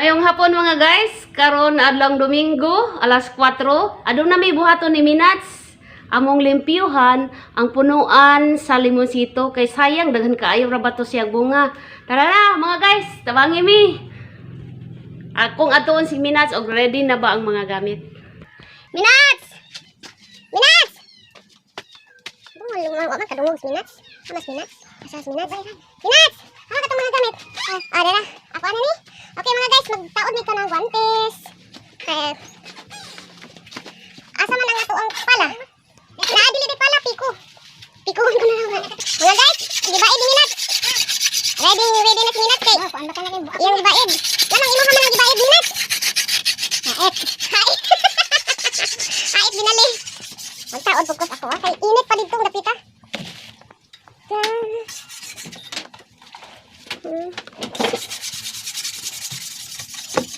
Ngayong hapon mga guys, karon adlang Domingo, alas 4, adun na may buhaton ni Minats. Among limpyuhan ang punuan sa limonsito kay sayang daghan kaayo ra bato siyang bunga. Tara na mga guys, tabangi mi. Akong atuon si Minats og ready na ba ang mga gamit? Minats! Minats! Lumang man kadungog si Minats. Amas Minats. Asas Minats. Minats! Ano ka itong mga gamit? Dara. Ako ano ni? Okay mga guys, magtaod nito ng guantes. Asa man ang ato ang pala? Naadili di pala, piko. Pikuhon ko na lang. Mga guys, gibaid ni Minats. Ready na si Minats kay. Yung gibaid. Lamang imo ka man ang gibaid Minats. Haet. Haet binali. Magtaod pagkos ako kay init pa dito ang dapita.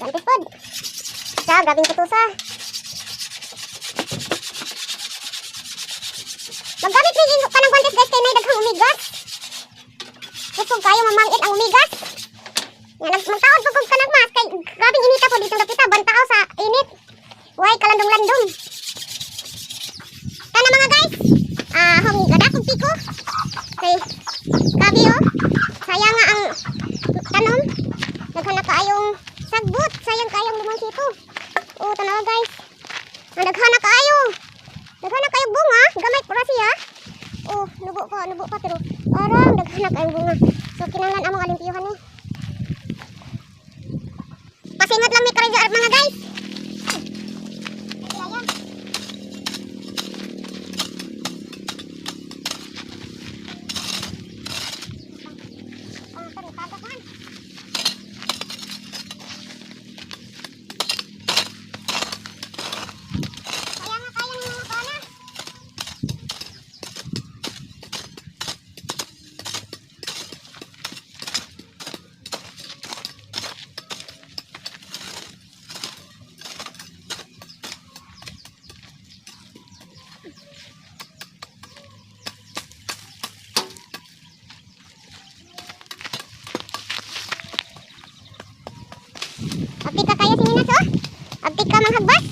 Gantis pod. Sa gabing kutusa. Maggamit rin ka ng guantes guys kay may daghang umigas. Gusto kayo mamangit ang umigas. Magtaod pagkos ka ng mas kay gabing inita po dito ang dapita. Bantao sa init. Huwag kalandong-landong. Kana mga guys. Hong gada kong piko. Kay gabi sayang nga ang tanom. Daghan na kaayong sagbot. Sayang kaayong limonsito. Tanawa guys. Daghan na kaayo. Daghan na kayong bunga. Gamay pura siya. Nubo pa pero parang daghan na kayong bunga. So kinahanglan ang mga limpyuhan ni. Pasingot lang mi kare mga guys. Abdi ka kayo si Minats Abdi ka manghagbas.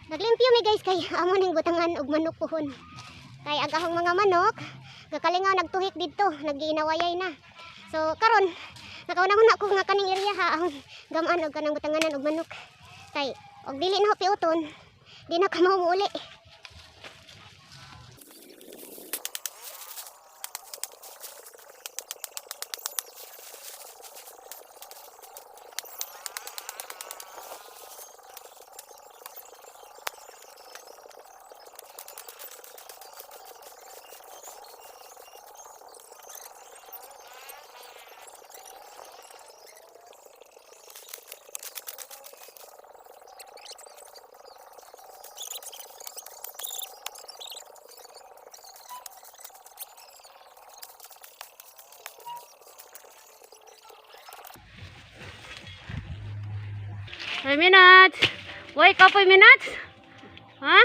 Naglimpyo mi guys kay amo ning butangan og manok pohon. Kay agahong mga manok gakalingaw nagtuhik didto, nagiinawayay na. So karon nakauna-una ko nga kaning area ha ang gamaan og kanang butanganan og manok. Kay og dili na piuton, di na ka mao uli. Hey Minats! Woy, kapoy Minats! Ha?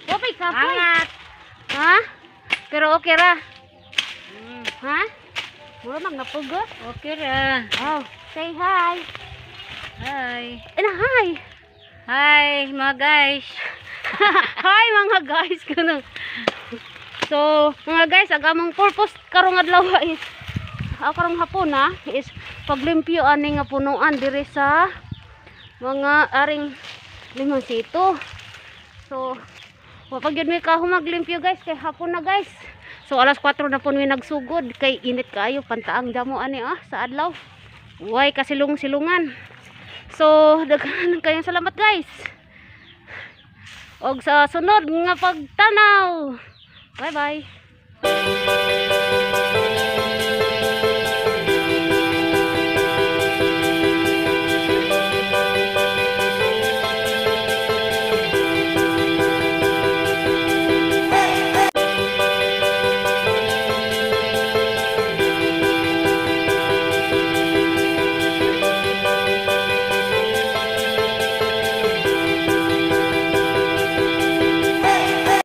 Kapoy, kapoy! Angat! Ha? Pero okay ra? Ha? Mura mag napugo? Okay ra. Oh, say hi! Hi! Hi! Hi mga guys! Hi mga guys! So, mga guys, agamang purpose karong adlaw is karong hapon is paglimpyo ani nga punuan diri sa mga aring limonsito. So Wa pag yun may kahumaglimpyo guys kay hapon na guys. So alas 4 na po mi nagsugod kay init kaayo pantaang damo ani sa adlaw. Way kasilong-silungan. So daghan kayong salamat guys. Og sa sunod nga pagtanaw. Bye bye.